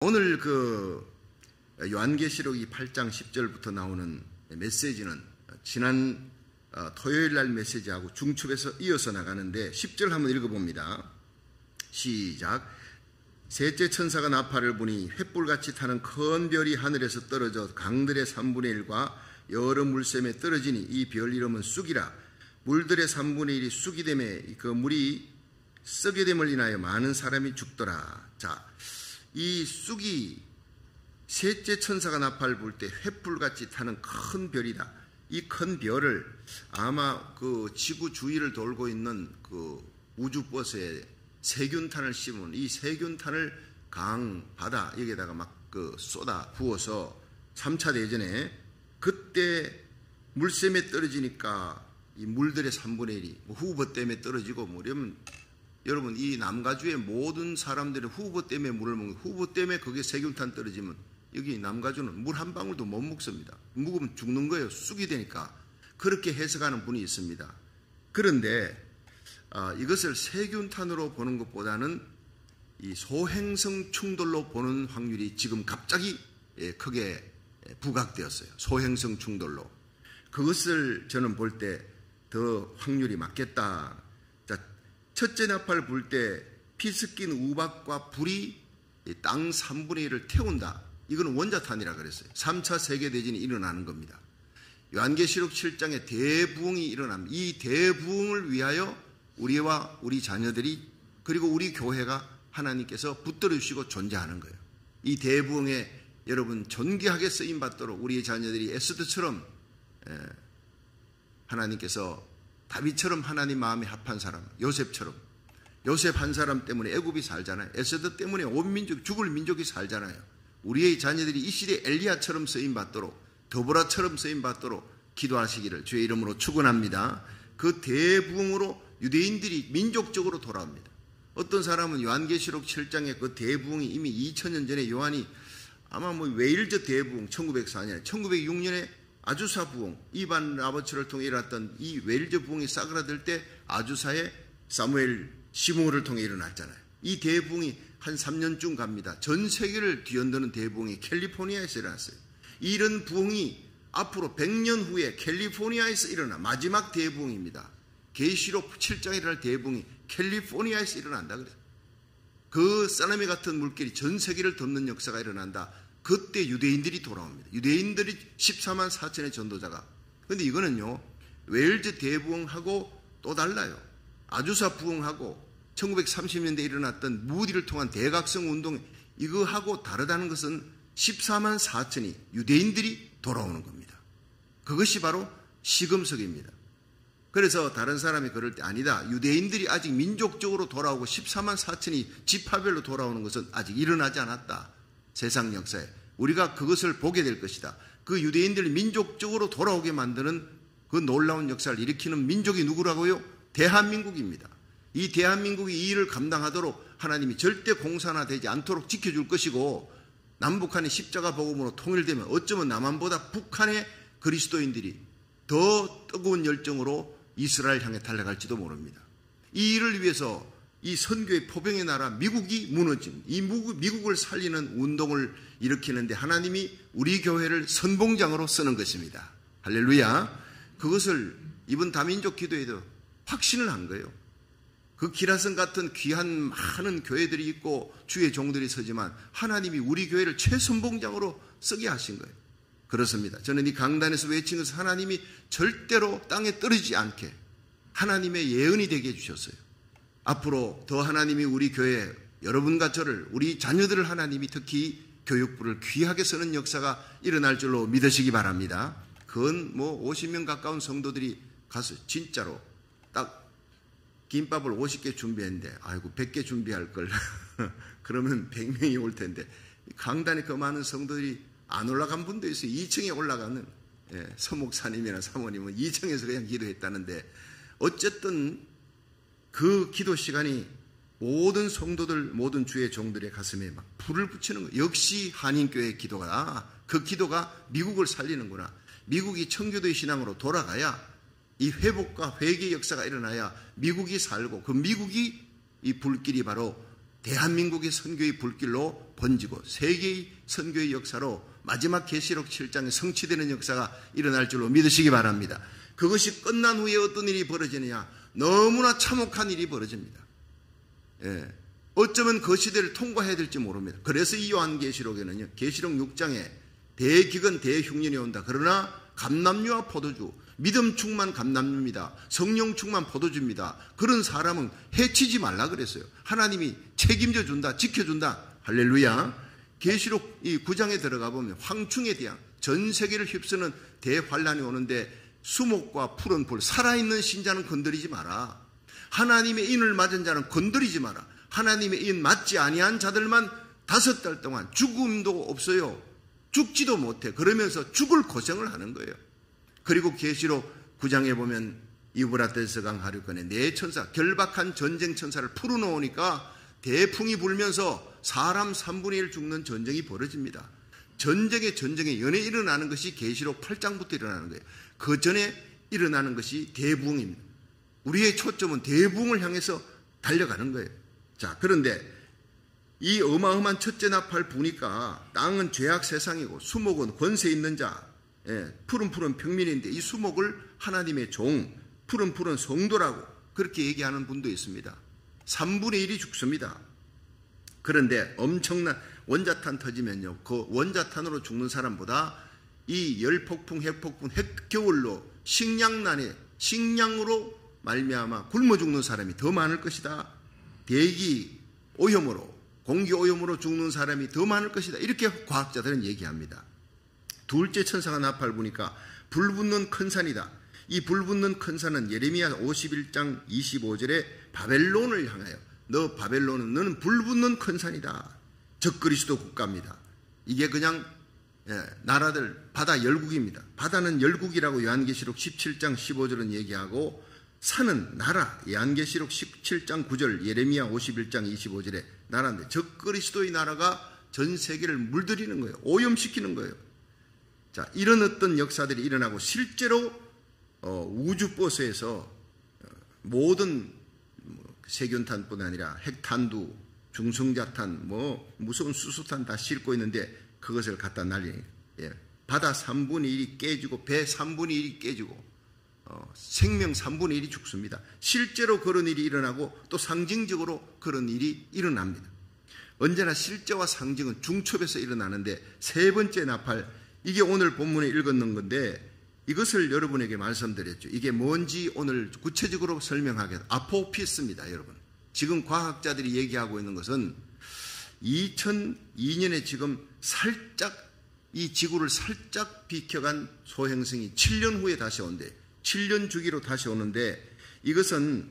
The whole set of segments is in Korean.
오늘 요한계시록 8장 10절부터 나오는 메시지는 지난 토요일 날 메시지하고 중첩해서 이어서 나가는데 10절 한번 읽어봅니다. 시작. 셋째 천사가 나팔을 부니 횃불같이 타는 큰 별이 하늘에서 떨어져 강들의 3분의 1과 여러 물샘에 떨어지니 이 별 이름은 쑥이라. 물들의 3분의 1이 쑥이 되매 그 물이 썩게 됨을 인하여 많은 사람이 죽더라. 자, 이 쑥이 셋째 천사가 나팔 불 때 횃불같이 타는 큰 별이다. 이 큰 별을 아마 그 지구 주위를 돌고 있는 그 우주버스에 세균탄을 씌운 이 세균탄을 강, 바다 여기에다가 막 쏟아 부어서 3차 대전에 그때 물샘에 떨어지니까 이 물들의 3분의 1이 후보 때문에 떨어지고 이러면 여러분 이 남가주의 모든 사람들이 후보 때문에 물을 먹는 후보 때문에 거기에 세균탄 떨어지면 여기 남가주는 물 한 방울도 못 먹습니다. 묵으면 죽는 거예요. 쑥이 되니까. 그렇게 해석하는 분이 있습니다. 그런데 이것을 세균탄으로 보는 것보다는 이 소행성 충돌로 보는 확률이 지금 갑자기 크게 부각되었어요. 소행성 충돌로. 그것을 저는 볼 때 더 확률이 맞겠다. 자, 첫째 나팔 불 때 피 섞인 우박과 불이 땅 3분의 1을 태운다. 이거는 원자탄이라 그랬어요. 3차 세계대전이 일어나는 겁니다. 요한계시록 7장에 대부흥이 일어납니다. 이 대부흥을 위하여 우리와 우리 자녀들이 그리고 우리 교회가 하나님께서 붙들어 주시고 존재하는 거예요. 이 대부흥에 여러분 존귀하게 쓰임받도록 우리의 자녀들이 에스더처럼 하나님께서 다윗처럼 하나님 마음에 합한 사람, 요셉처럼 요셉 한 사람 때문에 애굽이 살잖아요. 에스더 때문에 온 민족, 죽을 민족이 살잖아요. 우리의 자녀들이 이 시대에 엘리야처럼 쓰임받도록 더보라처럼 쓰임받도록 기도하시기를 주의 이름으로 축원합니다. 그 대부흥으로 유대인들이 민족적으로 돌아옵니다. 어떤 사람은 요한계시록 7장의 그 대부흥이 이미 2000년 전에 요한이 아마 웨일즈 대부흥 1904년에 1906년에 아주사 부흥 이반 라버츠를 통해 일어났던 이 웨일즈 부흥이 싸그라들 때 아주사의 사무엘 시므를 통해 일어났잖아요. 이 대부흥이 한 3년쯤 갑니다. 전 세계를 뒤흔드는 대부흥이 캘리포니아에서 일어났어요. 이런 부흥이 앞으로 100년 후에 캘리포니아에서 일어나 마지막 대부흥입니다. 계시록 7장에 일어날 대부흥이 캘리포니아에서 일어난다 그래요. 그 사나미 같은 물길이 전 세계를 덮는 역사가 일어난다. 그때 유대인들이 돌아옵니다. 유대인들이 14만 4천의 전도자가. 그런데 이거는요, 웨일즈 대부흥하고 또 달라요. 아주사 부흥하고 1930년대에 일어났던 무디를 통한 대각성 운동, 이거하고 다르다는 것은 14만 4천이 유대인들이 돌아오는 겁니다. 그것이 바로 시금석입니다. 그래서 다른 사람이 그럴 때 아니다. 유대인들이 아직 민족적으로 돌아오고 14만 4천이 지파별로 돌아오는 것은 아직 일어나지 않았다. 세상 역사에. 우리가 그것을 보게 될 것이다. 그 유대인들이 민족적으로 돌아오게 만드는 그 놀라운 역사를 일으키는 민족이 누구라고요? 대한민국입니다. 이 대한민국이 이 일을 감당하도록 하나님이 절대 공산화되지 않도록 지켜줄 것이고 남북한이 십자가 복음으로 통일되면 어쩌면 남한보다 북한의 그리스도인들이 더 뜨거운 열정으로 이스라엘 향해 달려갈지도 모릅니다. 이 일을 위해서 이 선교의 포병의 나라 미국이 무너진 이 미국을 살리는 운동을 일으키는데 하나님이 우리 교회를 선봉장으로 쓰는 것입니다. 할렐루야. 그것을 이번 다민족 기도에도 확신을 한 거예요. 그 기라성 같은 귀한 많은 교회들이 있고 주의 종들이 서지만 하나님이 우리 교회를 최선봉장으로 쓰게 하신 거예요. 그렇습니다. 저는 이 강단에서 외친 것은 하나님이 절대로 땅에 떨어지지 않게 하나님의 예언이 되게 해주셨어요. 앞으로 더 하나님이 우리 교회 여러분과 저를 우리 자녀들을 하나님이 특히 교육부를 귀하게 쓰는 역사가 일어날 줄로 믿으시기 바랍니다. 그건 50명 가까운 성도들이 가서 진짜로 딱 김밥을 50개 준비했는데 아이고 100개 준비할 걸 그러면 100명이 올 텐데 강단에 그 많은 성도들이 안 올라간 분도 있어요. 2층에 올라가는 서목사님이나 사모님은 2층에서 그냥 기도했다는데 어쨌든 그 기도 시간이 모든 성도들 모든 주의 종들의 가슴에 막 불을 붙이는 거예요. 역시 한인교회의 기도가 그 기도가 미국을 살리는구나. 미국이 청교도의 신앙으로 돌아가야 이 회복과 회개의 역사가 일어나야 미국이 살고 그 미국이 이 불길이 바로 대한민국의 선교의 불길로 번지고 세계의 선교의 역사로 마지막 계시록 7장에 성취되는 역사가 일어날 줄로 믿으시기 바랍니다. 그것이 끝난 후에 어떤 일이 벌어지느냐? 너무나 참혹한 일이 벌어집니다. 예. 어쩌면 그 시대를 통과해야 될지 모릅니다. 그래서 이 요한계시록에는요, 계시록 6장에 대기근 대흉년이 온다. 그러나 감람류와 포도주, 믿음 충만 감람류입니다. 성령 충만 포도주입니다. 그런 사람은 해치지 말라 그랬어요. 하나님이 책임져 준다, 지켜준다. 할렐루야. 계시록 이 9장에 들어가 보면 황충에 대한 전 세계를 휩쓰는 대환란이 오는데 수목과 푸른 불, 살아있는 신자는 건드리지 마라. 하나님의 인을 맞은 자는 건드리지 마라. 하나님의 인 맞지 아니한 자들만 5달 동안 죽음도 없어요. 죽지도 못해. 그러면서 죽을 고생을 하는 거예요. 그리고 계시록 9장에 보면 이브라테스 강 하류권에 네 천사, 결박한 전쟁 천사를 풀어놓으니까 대풍이 불면서 사람 3분의 1 죽는 전쟁이 벌어집니다. 전쟁에 연에 일어나는 것이 계시록 8장부터 일어나는 거예요. 그 전에 일어나는 것이 대부흥입니다. 우리의 초점은 대부흥을 향해서 달려가는 거예요. 자, 그런데 이 어마어마한 첫째 나팔 부니까 땅은 죄악 세상이고 수목은 권세 있는 자, 푸른 평민인데 이 수목을 하나님의 종, 푸른 성도라고 그렇게 얘기하는 분도 있습니다. 3분의 1이 죽습니다. 그런데 엄청난 원자탄 터지면요, 그 원자탄으로 죽는 사람보다 이 열폭풍, 핵폭풍, 핵겨울로 식량으로 말미암아 굶어 죽는 사람이 더 많을 것이다. 대기 오염으로, 공기 오염으로 죽는 사람이 더 많을 것이다. 이렇게 과학자들은 얘기합니다. 둘째 천사가 나팔 부니까 불붙는 큰 산이다. 이 불붙는 큰 산은 예레미야 51장 25절에 바벨론을 향하여 너 바벨론은 너는 불붙는 큰 산이다. 적그리스도 국가입니다. 이게 그냥 나라들 바다 열국입니다. 바다는 열국이라고 요한계시록 17장 15절은 얘기하고 산은 나라, 요한계시록 17장 9절, 예레미야 51장 25절에 나라인데 적그리스도의 나라가 전 세계를 물들이는 거예요. 오염시키는 거예요. 자, 이런 어떤 역사들이 일어나고 실제로 우주버스에서 모든 세균탄뿐 아니라 핵탄두, 중성자탄, 무서운 수소탄 다 싣고 있는데 그것을 갖다 날리는 거예요. 바다 3분의 1이 깨지고 배 3분의 1이 깨지고 생명 3분의 1이 죽습니다. 실제로 그런 일이 일어나고 또 상징적으로 그런 일이 일어납니다. 언제나 실제와 상징은 중첩에서 일어나는데 세 번째 나팔, 이게 오늘 본문에 읽었는 건데 이것을 여러분에게 말씀드렸죠. 이게 뭔지 오늘 구체적으로 설명하겠습니다. 아포피스입니다, 여러분. 지금 과학자들이 얘기하고 있는 것은 2002년에 지금 살짝 이 지구를 살짝 비켜간 소행성이 7년 후에 다시 온대. 7년 주기로 다시 오는데 이것은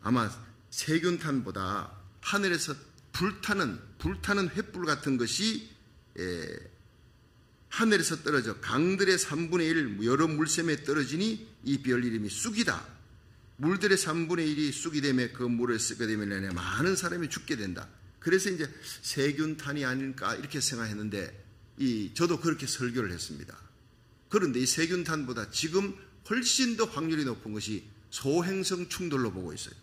아마 세균탄보다 하늘에서 불타는 횃불 같은 것이 하늘에서 떨어져 강들의 3분의 1 여러 물샘에 떨어지니 이 별 이름이 쑥이다. 물들의 3분의 1이 쑥이 되면 그 물을 쓰게 되면 많은 사람이 죽게 된다. 그래서 이제 세균탄이 아닐까 이렇게 생각했는데 저도 그렇게 설교를 했습니다. 그런데 이 세균탄보다 지금 훨씬 더 확률이 높은 것이 소행성 충돌로 보고 있어요.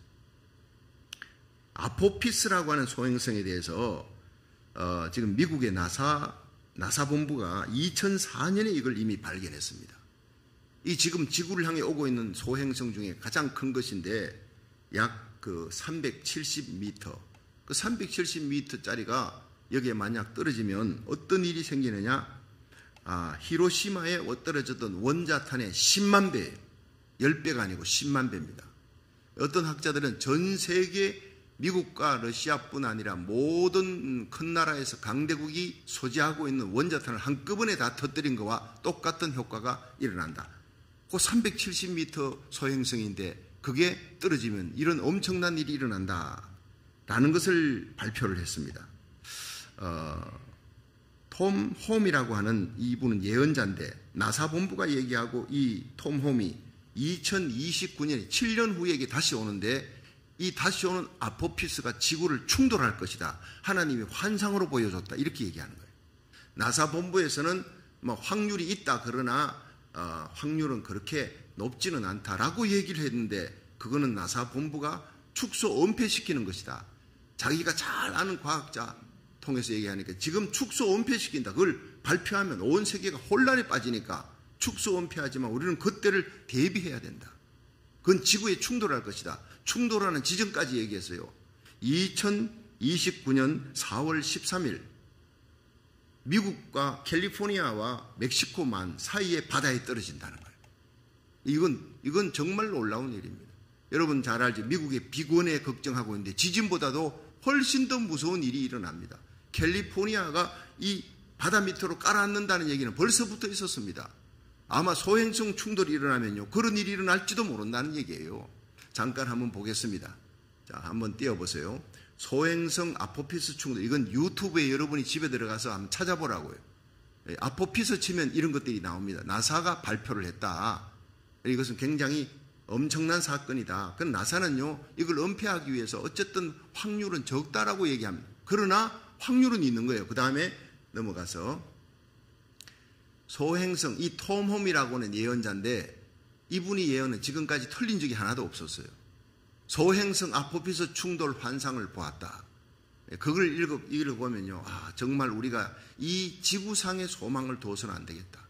아포피스라고 하는 소행성에 대해서 지금 미국의 나사 본부가 2004년에 이걸 이미 발견했습니다. 이 지금 지구를 향해 오고 있는 소행성 중에 가장 큰 것인데 약 370m, 그 370m짜리가 여기에 만약 떨어지면 어떤 일이 생기느냐? 히로시마에 떨어졌던 원자탄의 10만 배, 10배가 아니고 10만 배입니다. 어떤 학자들은 전 세계 미국과 러시아뿐 아니라 모든 큰 나라에서 강대국이 소지하고 있는 원자탄을 한꺼번에 다 터뜨린 것과 똑같은 효과가 일어난다. 그 370m 소행성인데 그게 떨어지면 이런 엄청난 일이 일어난다 라는 것을 발표를 했습니다. 톰 홈이라고 하는 이분은 예언자인데 나사 본부가 얘기하고 이 톰 홈이 2029년에 7년 후에 이게 다시 오는데 이 다시 오는 아포피스가 지구를 충돌할 것이다. 하나님이 환상으로 보여줬다. 이렇게 얘기하는 거예요. 나사 본부에서는 확률이 있다. 그러나 확률은 그렇게 높지는 않다라고 얘기를 했는데 그거는 나사 본부가 축소 은폐시키는 것이다. 자기가 잘 아는 과학자 통해서 얘기하니까 지금 축소 은폐시킨다. 그걸 발표하면 온 세계가 혼란에 빠지니까 축소 은폐하지만 우리는 그때를 대비해야 된다. 그건 지구에 충돌할 것이다. 충돌하는 지점까지 얘기했어요. 2029년 4월 13일 미국과 캘리포니아와 멕시코만 사이의 바다에 떨어진다는 거예요. 이건 정말 놀라운 일입니다. 여러분 잘 알죠? 미국의 비권에 걱정하고 있는데 지진보다도 훨씬 더 무서운 일이 일어납니다. 캘리포니아가 이 바다 밑으로 깔아앉는다는 얘기는 벌써부터 있었습니다. 아마 소행성 충돌이 일어나면요, 그런 일이 일어날지도 모른다는 얘기예요. 잠깐 한번 보겠습니다. 자, 한번 띄워보세요. 소행성 아포피스 충돌. 이건 유튜브에 여러분이 집에 들어가서 한번 찾아보라고요. 아포피스 치면 이런 것들이 나옵니다. 나사가 발표를 했다. 이것은 굉장히 엄청난 사건이다. 그건 나사는요, 이걸 은폐하기 위해서 어쨌든 확률은 적다라고 얘기합니다. 그러나 확률은 있는 거예요. 그 다음에 넘어가서 소행성, 이 톰 홈이라고는 예언자인데 이분이 예언은 지금까지 틀린 적이 하나도 없었어요. 소행성 아포피스 충돌 환상을 보았다. 그걸 읽어보면요, 정말 우리가 이 지구상의 소망을 둬서는 안 되겠다.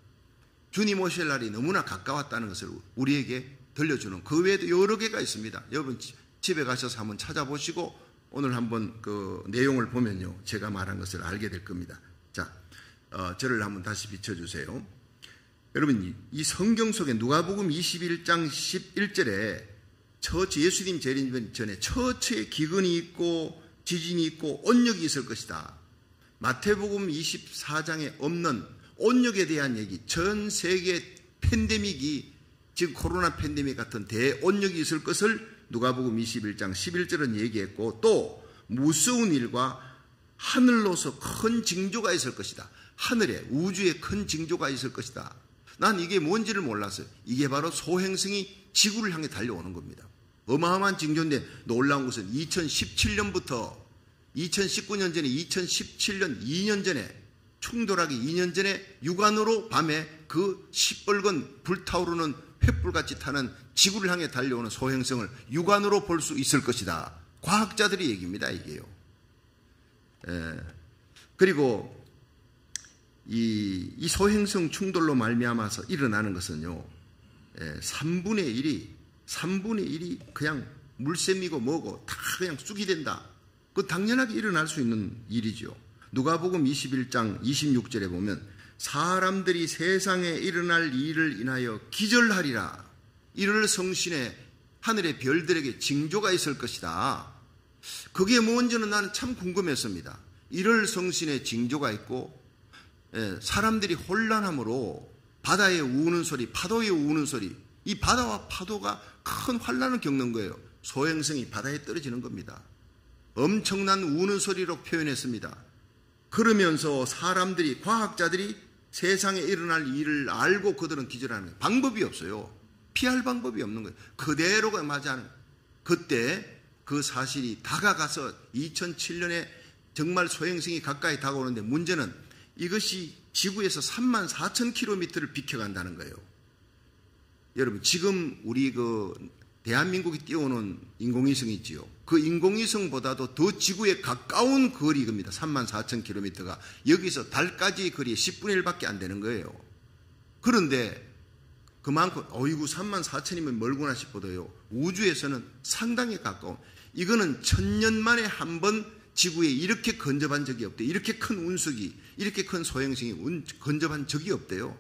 주님 오실 날이 너무나 가까웠다는 것을 우리에게 들려주는, 그 외에도 여러 개가 있습니다. 여러분 집에 가셔서 한번 찾아보시고 오늘 한번 그 내용을 보면요, 제가 말한 것을 알게 될 겁니다. 자, 저를 한번 다시 비춰주세요. 여러분, 이 성경 속에 누가복음 21장 11절에 예수님 재림 전에 처처에 기근이 있고 지진이 있고 온역이 있을 것이다. 마태복음 24장에 없는 온역에 대한 얘기, 전 세계 팬데믹이 지금 코로나 팬데믹 같은 대온역이 있을 것을 누가복음 21장 11절은 얘기했고, 또 무서운 일과 하늘로서 큰 징조가 있을 것이다. 하늘에, 우주에 큰 징조가 있을 것이다. 난 이게 뭔지를 몰랐어요. 이게 바로 소행성이 지구를 향해 달려오는 겁니다. 어마어마한 징조인데 놀라운 것은 2017년부터 2019년 전에 2017년 2년 전에 충돌하기 2년 전에 육안으로 밤에 그 시뻘건 불타오르는 횃불같이 타는 지구를 향해 달려오는 소행성을 육안으로 볼 수 있을 것이다. 과학자들의 얘기입니다, 이게요. 그리고 이 소행성 충돌로 말미암아서 일어나는 것은요, 3분의 1이 그냥 물샘이고 뭐고 다 그냥 쑥이 된다. 그 당연하게 일어날 수 있는 일이죠. 누가복음 21장 26절에 보면 사람들이 세상에 일어날 일을 인하여 기절하리라. 이를 성신에 하늘의 별들에게 징조가 있을 것이다. 그게 뭔지는 나는 참 궁금했습니다. 이를 성신에 징조가 있고, 사람들이 혼란함으로 바다에 우는 소리, 파도에 우는 소리, 이 바다와 파도가 큰 환란을 겪는 거예요. 소행성이 바다에 떨어지는 겁니다. 엄청난 우는 소리로 표현했습니다. 그러면서 사람들이, 과학자들이 세상에 일어날 일을 알고 그들은 기절하는 거예요. 방법이 없어요. 피할 방법이 없는 거예요. 그대로가 맞아하는 거예요. 그때 그 사실이 다가가서 2007년에 정말 소행성이 가까이 다가오는데, 문제는 이것이 지구에서 34,000km를 비켜간다는 거예요. 여러분, 지금 우리 대한민국이 띄워오는 인공위성이 있지요. 그 인공위성보다도 더 지구에 가까운 거리입니다. 34,000km가. 여기서 달까지의 거리의 10분의 1밖에 안 되는 거예요. 그런데 그만큼, 어이구, 34,000이면 멀구나 싶어도요, 우주에서는 상당히 가까운, 이거는 1000년 만에 한 번 지구에 이렇게 근접한 적이 없대요. 이렇게 큰 운석이, 이렇게 큰 소행성이 근접한 적이 없대요.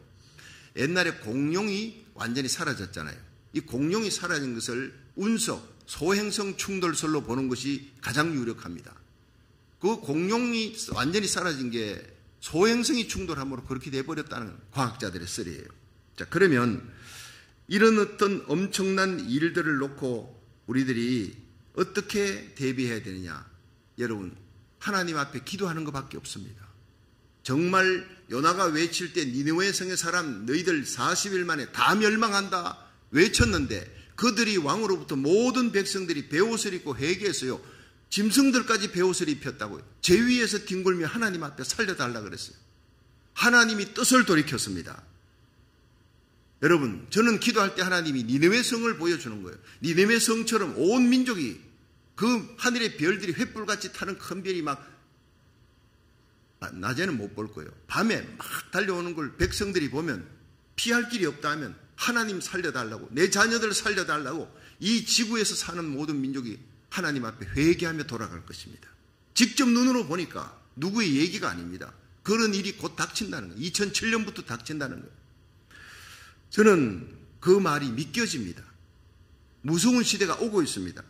옛날에 공룡이 완전히 사라졌잖아요. 이 공룡이 사라진 것을 운석, 소행성 충돌설로 보는 것이 가장 유력합니다. 그 공룡이 완전히 사라진 게 소행성이 충돌함으로 그렇게 돼버렸다는 과학자들의 썰이에요. 자, 그러면 이런 어떤 엄청난 일들을 놓고 우리들이 어떻게 대비해야 되느냐? 여러분, 하나님 앞에 기도하는 것밖에 없습니다. 정말 요나가 외칠 때 니느웨 성의 사람 너희들 40일 만에 다 멸망한다 외쳤는데, 그들이 왕으로부터 모든 백성들이 베옷을 입고 회개했어요. 짐승들까지 베옷을 입혔다고요. 제 위에서 뒹굴며 하나님 앞에 살려달라 그랬어요. 하나님이 뜻을 돌이켰습니다. 여러분, 저는 기도할 때 하나님이 니느웨 성을 보여주는 거예요. 니느웨 성처럼 온 민족이 그 하늘의 별들이 횃불같이 타는 큰 별이 막 낮에는 못 볼 거예요. 밤에 막 달려오는 걸 백성들이 보면 피할 길이 없다 하면 하나님 살려달라고, 내 자녀들 살려달라고 이 지구에서 사는 모든 민족이 하나님 앞에 회개하며 돌아갈 것입니다. 직접 눈으로 보니까 누구의 얘기가 아닙니다. 그런 일이 곧 닥친다는 거예요. 2007년부터 닥친다는 거예요. 저는 그 말이 믿겨집니다. 무서운 시대가 오고 있습니다.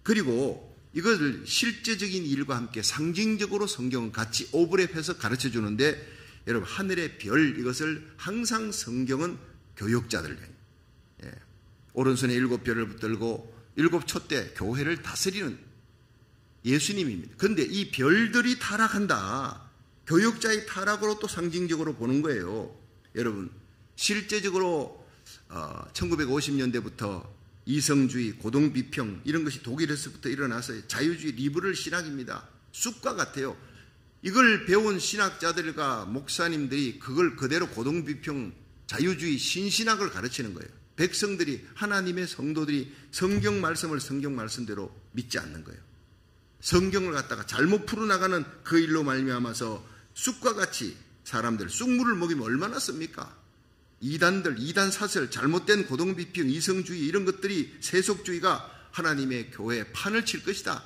그리고 이것을 실제적인 일과 함께 상징적으로 성경은 같이 오버랩해서 가르쳐 주는데, 여러분 하늘의 별, 이것을 항상 성경은 교육자들, 오른손에 7별을 붙들고 7촛대 교회를 다스리는 예수님입니다. 그런데 이 별들이 타락한다, 교육자의 타락으로 또 상징적으로 보는 거예요. 여러분 실제적으로 1950년대부터 이성주의, 고동비평 이런 것이 독일에서부터 일어나서 자유주의 리버럴 신학입니다. 쑥과 같아요. 이걸 배운 신학자들과 목사님들이 그걸 그대로 고동비평, 자유주의 신신학을 가르치는 거예요. 백성들이, 하나님의 성도들이 성경 말씀을 성경 말씀대로 믿지 않는 거예요. 성경을 갖다가 잘못 풀어나가는 그 일로 말미암아서 쑥과 같이 사람들, 쑥물을 먹이면 얼마나 씁니까? 이단들, 이단 사설, 잘못된 고동비평, 이성주의 이런 것들이, 세속주의가 하나님의 교회에 판을 칠 것이다.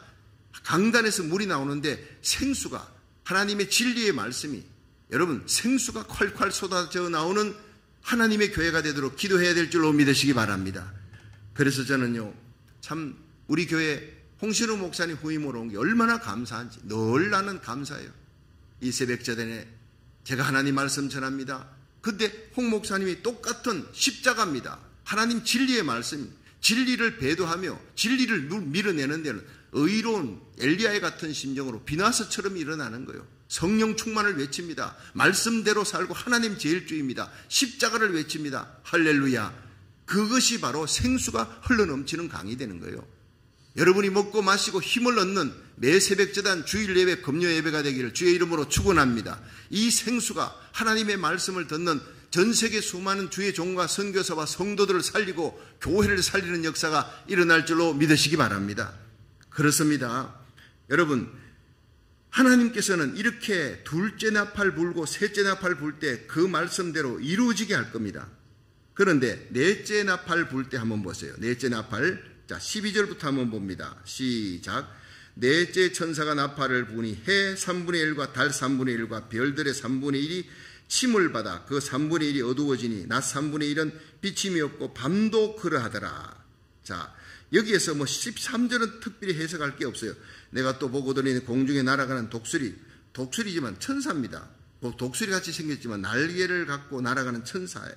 강단에서 물이 나오는데 생수가, 하나님의 진리의 말씀이, 여러분 생수가 콸콸 쏟아져 나오는 하나님의 교회가 되도록 기도해야 될 줄로 믿으시기 바랍니다. 그래서 저는요, 참 우리 교회 홍신호 목사님 후임으로 온 게 얼마나 감사한지 늘 나는 감사해요. 이 새벽제단에 제가 하나님 말씀 전합니다. 근데 홍 목사님이 똑같은 십자가입니다. 하나님 진리의 말씀, 진리를 배도하며 진리를 밀어내는 데는 의로운 엘리야의 같은 심정으로 비나서처럼 일어나는 거예요. 성령 충만을 외칩니다. 말씀대로 살고 하나님 제일주의입니다. 십자가를 외칩니다. 할렐루야. 그것이 바로 생수가 흘러넘치는 강이 되는 거예요. 여러분이 먹고 마시고 힘을 얻는 매 새벽제단 주일 예배, 금요 예배가 되기를 주의 이름으로 축원합니다. 이 생수가 하나님의 말씀을 듣는 전 세계 수많은 주의 종과 선교사와 성도들을 살리고 교회를 살리는 역사가 일어날 줄로 믿으시기 바랍니다. 그렇습니다. 여러분, 하나님께서는 이렇게 둘째 나팔 불고 셋째 나팔 불 때 그 말씀대로 이루어지게 할 겁니다. 그런데 넷째 나팔 불 때 한번 보세요. 넷째 나팔, 자 12절부터 한번 봅니다. 시작. 넷째 천사가 나팔을 부니 해 3분의 1과 달 3분의 1과 별들의 3분의 1이 침을 받아 그 3분의 1이 어두워지니 낮 3분의 1은 비침이 없고 밤도 그러하더라. 자, 여기에서 13절은 특별히 해석할 게 없어요. 내가 또 보거더니 공중에 날아가는 독수리지만 천사입니다. 독수리같이 생겼지만 날개를 갖고 날아가는 천사예요.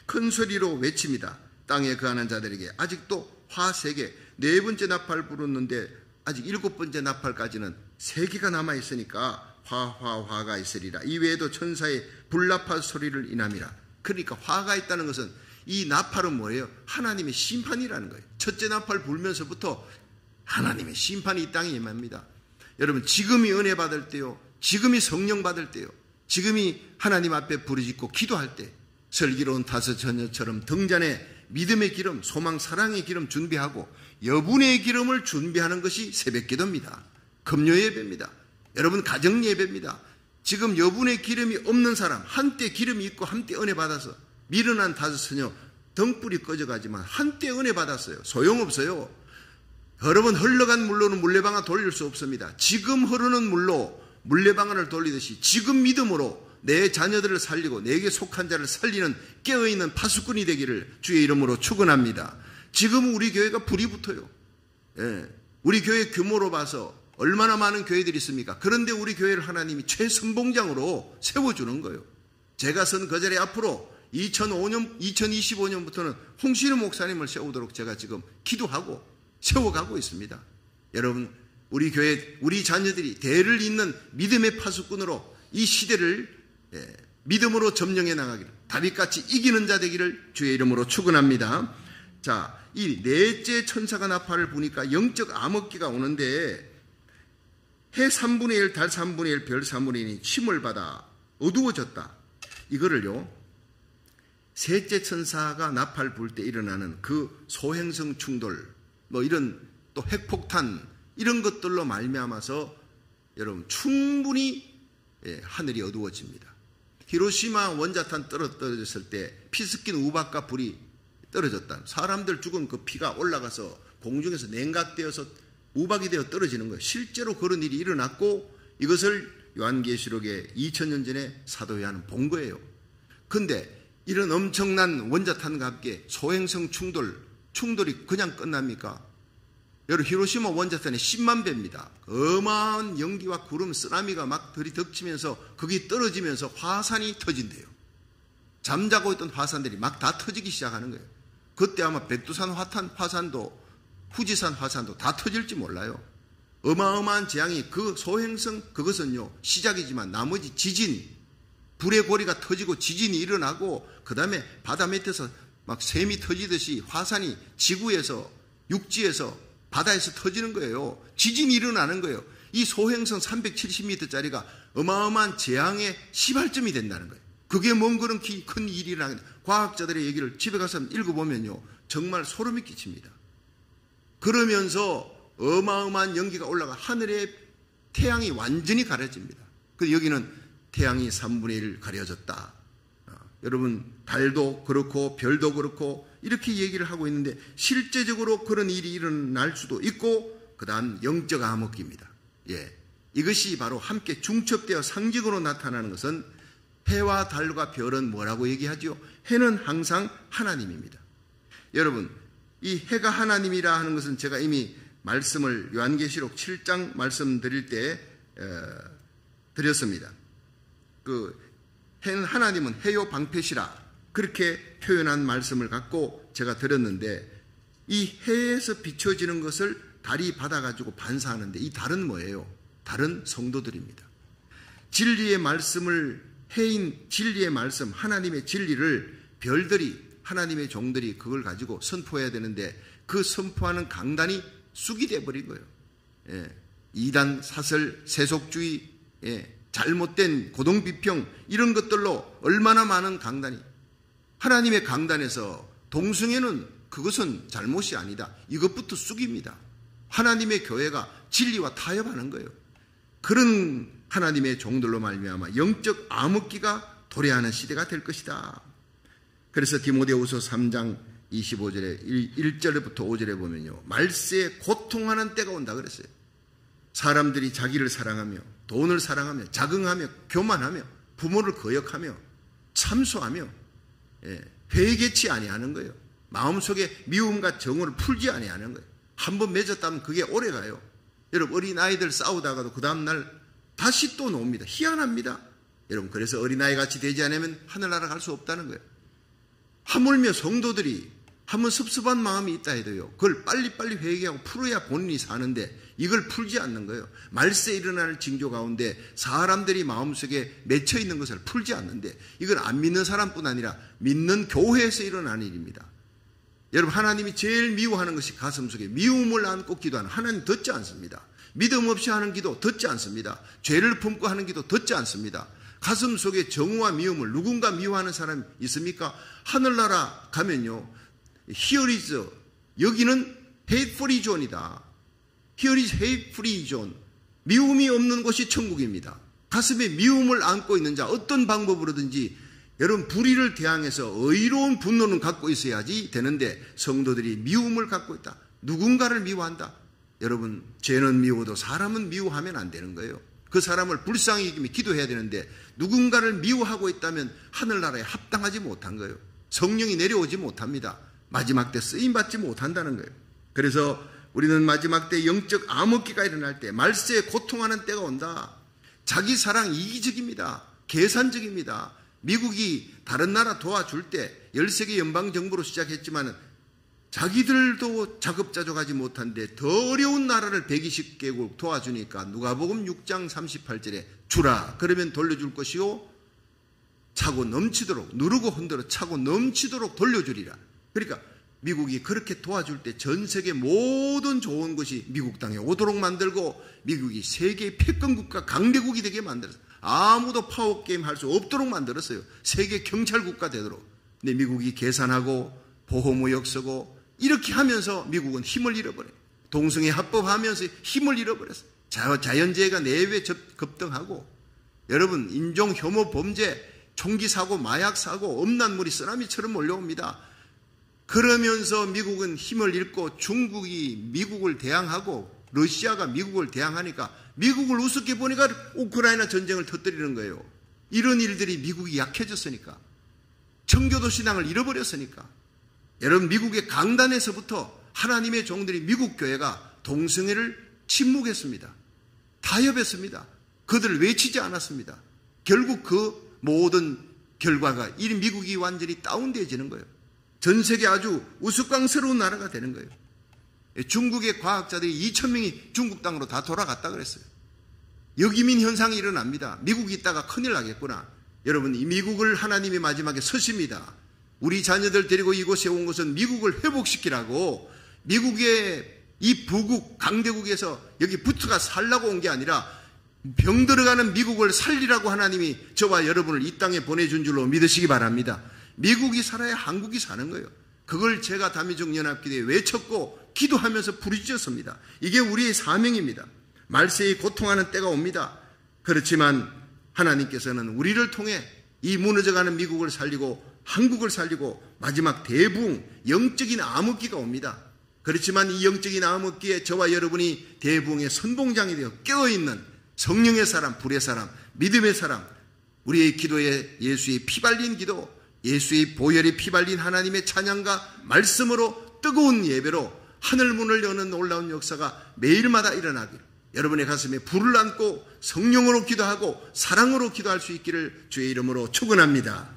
큰 소리로 외칩니다. 땅에 거하는 자들에게 아직도 화 3개, 네 번째 나팔 불었는데 아직 7번째 나팔까지는 3개가 남아있으니까 화가 있으리라. 이외에도 천사의 불나팔 소리를 인함이라. 그러니까 화가 있다는 것은, 이 나팔은 뭐예요? 하나님의 심판이라는 거예요. 첫째 나팔 불면서부터 하나님의 심판이 이 땅에 임합니다. 여러분, 지금이 은혜 받을 때요, 지금이 성령 받을 때요, 지금이 하나님 앞에 부르짖고 기도할 때, 슬기로운 다섯 처녀처럼 등잔에 믿음의 기름, 소망, 사랑의 기름 준비하고 여분의 기름을 준비하는 것이 새벽기도입니다. 금요 예배입니다. 여러분, 가정 예배입니다. 지금 여분의 기름이 없는 사람, 한때 기름이 있고 한때 은혜 받아서 미련한 다섯 처녀 등불이 꺼져가지만 한때 은혜 받았어요. 소용없어요. 여러 번 흘러간 물로는 물레방아 돌릴 수 없습니다. 지금 흐르는 물로 물레방아를 돌리듯이 지금 믿음으로 내 자녀들을 살리고 내게 속한 자를 살리는 깨어있는 파수꾼이 되기를 주의 이름으로 축원합니다. 지금 우리 교회가 불이 붙어요. 우리 교회 규모로 봐서 얼마나 많은 교회들이 있습니까? 그런데 우리 교회를 하나님이 최선봉장으로 세워주는 거예요. 제가 선 그 자리에 앞으로 2025년부터는 홍신호 목사님을 세우도록 제가 지금 기도하고 세워가고 있습니다. 여러분, 우리 교회, 우리 자녀들이 대를 잇는 믿음의 파수꾼으로 이 시대를 믿음으로 점령해 나가기를, 다윗같이 이기는 자 되기를 주의 이름으로 축원합니다. 자, 이 넷째 천사가 나팔을 부니까 영적 암흑기가 오는데, 해 3분의 1, 달 3분의 1, 별 3분의 1이 침을 받아 어두워졌다. 이거를요, 셋째 천사가 나팔 불 때 일어나는 그 소행성 충돌, 이런 또 핵폭탄 이런 것들로 말미암아서 여러분 충분히 하늘이 어두워집니다. 히로시마 원자탄 떨어졌을 때 피 섞인 우박과 불이 떨어졌다. 사람들 죽은 그 피가 올라가서 공중에서 냉각되어서 우박이 되어 떨어지는 거예요. 실제로 그런 일이 일어났고 이것을 요한계시록에 2000년 전에 사도 요한은 본 거예요. 근데 이런 엄청난 원자탄과 함께 소행성 충돌이 그냥 끝납니까? 여러분 히로시마 원자탄이 10만 배입니다. 어마어마한 연기와 구름, 쓰나미가 막 들이닥치면서 거기 떨어지면서 화산이 터진대요. 잠자고 있던 화산들이 막 다 터지기 시작하는 거예요. 그때 아마 백두산 화산도 후지산 화산도 다 터질지 몰라요. 어마어마한 재앙이 그 소행성 그것은요 시작이지만 나머지 지진, 불의 고리가 터지고 지진이 일어나고 그 다음에 바다 밑에서 막 샘이 터지듯이 화산이 지구에서 육지에서 바다에서 터지는 거예요. 지진이 일어나는 거예요. 이 소행성 370m짜리가 어마어마한 재앙의 시발점이 된다는 거예요. 그게 뭔 그런 큰 일이라는 과학자들의 얘기를 집에 가서 읽어보면요 정말 소름이 끼칩니다. 그러면서 어마어마한 연기가 올라가 하늘에 태양이 완전히 가려집니다. 그래서 여기는 태양이 3분의 1 가려졌다. 여러분 달도 그렇고 별도 그렇고 이렇게 얘기를 하고 있는데 실제적으로 그런 일이 일어날 수도 있고 그 다음 영적 암흑기입니다. 이것이 바로 함께 중첩되어 상징으로 나타나는 것은 해와 달과 별은 뭐라고 얘기하죠? 해는 항상 하나님입니다. 여러분 이 해가 하나님이라 하는 것은 제가 이미 말씀을 요한계시록 7장 말씀드릴 때 드렸습니다. 그 해는 하나님은 해요 방패시라 그렇게 표현한 말씀을 갖고 제가 드렸는데 이 해에서 비춰지는 것을 달이 받아가지고 반사하는데 이 달은 뭐예요? 달은 성도들입니다. 진리의 말씀을 해인 진리의 말씀 하나님의 진리를 별들이 하나님의 종들이 그걸 가지고 선포해야 되는데 그 선포하는 강단이 쑥이 돼버린 거예요. 이단, 사설, 세속주의, 잘못된 고동비평 이런 것들로 얼마나 많은 강단이 하나님의 강단에서 동성애는 그것은 잘못이 아니다. 이것부터 쑥입니다. 하나님의 교회가 진리와 타협하는 거예요. 그런 하나님의 종들로 말미암아 영적 암흑기가 도래하는 시대가 될 것이다. 그래서 디모데후서 3장 25절에 1절부터 5절에 보면요. 말세에 고통하는 때가 온다 그랬어요. 사람들이 자기를 사랑하며 돈을 사랑하며 자긍하며 교만하며 부모를 거역하며 참소하며 회개치 아니하는 거예요. 마음속에 미움과 정오를 풀지 아니하는 거예요. 한번 맺었다면 그게 오래가요. 여러분 어린아이들 싸우다가도 그 다음날 다시 또 나옵니다. 희한합니다. 여러분 그래서 어린아이같이 되지 않으면 하늘나라 갈 수 없다는 거예요. 하물며 성도들이 한번 섭섭한 마음이 있다 해도요. 그걸 빨리빨리 회개하고 풀어야 본인이 사는데 이걸 풀지 않는 거예요. 말세에 일어나는 징조 가운데 사람들이 마음속에 맺혀 있는 것을 풀지 않는데 이건 안 믿는 사람뿐 아니라 믿는 교회에서 일어나는 일입니다. 여러분 하나님이 제일 미워하는 것이 가슴속에 미움을 안고 기도하는 하나님 듣지 않습니다. 믿음 없이 하는 기도 듣지 않습니다. 죄를 품고 하는 기도 듣지 않습니다. 가슴속에 정오와 미움을 누군가 미워하는 사람이 있습니까? 하늘나라 가면요. Here is, 여기는 hate free zone이다. Here is hate free zone. 미움이 없는 곳이 천국입니다. 가슴에 미움을 안고 있는 자 어떤 방법으로든지 여러분 불의를 대항해서 의로운 분노는 갖고 있어야지 되는데 성도들이 미움을 갖고 있다. 누군가를 미워한다. 여러분 죄는 미워도 사람은 미워하면 안 되는 거예요. 그 사람을 불쌍히 여기며 기도해야 되는데 누군가를 미워하고 있다면 하늘나라에 합당하지 못한 거예요. 성령이 내려오지 못합니다. 마지막 때 쓰임받지 못한다는 거예요. 그래서 우리는 마지막 때 영적 암흑기가 일어날 때 말세에 고통하는 때가 온다. 자기 사랑 이기적입니다. 계산적입니다. 미국이 다른 나라 도와줄 때 13개 연방정부로 시작했지만 자기들도 자급자족하지 못한데 더 어려운 나라를 120개국 도와주니까 누가복음 6장 38절에 주라 그러면 돌려줄 것이요 차고 넘치도록 누르고 흔들어 차고 넘치도록 돌려주리라. 그러니까 미국이 그렇게 도와줄 때 전 세계 모든 좋은 것이 미국 땅에 오도록 만들고 미국이 세계의 패권국가 강대국이 되게 만들었어요. 아무도 파워게임 할 수 없도록 만들었어요. 세계 경찰국가 되도록. 근데 미국이 계산하고 보호무역 쓰고 이렇게 하면서 미국은 힘을 잃어버려요. 동성애 합법하면서 힘을 잃어버렸어요. 자연재해가 내외 급등하고, 여러분 인종 혐오 범죄, 총기 사고, 마약 사고, 음란물이 쓰나미처럼 몰려옵니다. 그러면서 미국은 힘을 잃고 중국이 미국을 대항하고 러시아가 미국을 대항하니까 미국을 우습게 보니까 우크라이나 전쟁을 터뜨리는 거예요. 이런 일들이 미국이 약해졌으니까, 청교도 신앙을 잃어버렸으니까. 여러분 미국의 강단에서부터 하나님의 종들이 미국 교회가 동성애를 침묵했습니다. 타협했습니다. 그들을 외치지 않았습니다. 결국 그 모든 결과가 이 미국이 완전히 다운되어지는 거예요. 전 세계 아주 우스꽝스러운 나라가 되는 거예요. 중국의 과학자들이 2,000명이 중국 땅으로 다 돌아갔다 그랬어요. 역이민 현상이 일어납니다. 미국이 있다가 큰일 나겠구나. 여러분 이 미국을 하나님이 마지막에 서십니다. 우리 자녀들 데리고 이곳에 온 것은 미국을 회복시키라고, 미국의 이 부국 강대국에서 여기 붙어가 살라고 온 게 아니라 병 들어가는 미국을 살리라고 하나님이 저와 여러분을 이 땅에 보내준 줄로 믿으시기 바랍니다. 미국이 살아야 한국이 사는 거예요. 그걸 제가 다민족연합기도에 외쳤고 기도하면서 부르짖었습니다. 이게 우리의 사명입니다. 말세에 고통하는 때가 옵니다. 그렇지만 하나님께서는 우리를 통해 이 무너져가는 미국을 살리고 한국을 살리고 마지막 대부흥, 영적인 암흑기가 옵니다. 그렇지만 이 영적인 암흑기에 저와 여러분이 대부흥의 선봉장이 되어 깨어있는 성령의 사람, 불의 사람, 믿음의 사람, 우리의 기도에 예수의 피 발린 기도, 예수의 보혈이 피 발린 하나님의 찬양과 말씀으로 뜨거운 예배로 하늘 문을 여는 놀라운 역사가 매일마다 일어나기를, 여러분의 가슴에 불을 안고 성령으로 기도하고 사랑으로 기도할 수 있기를 주의 이름으로 축원합니다.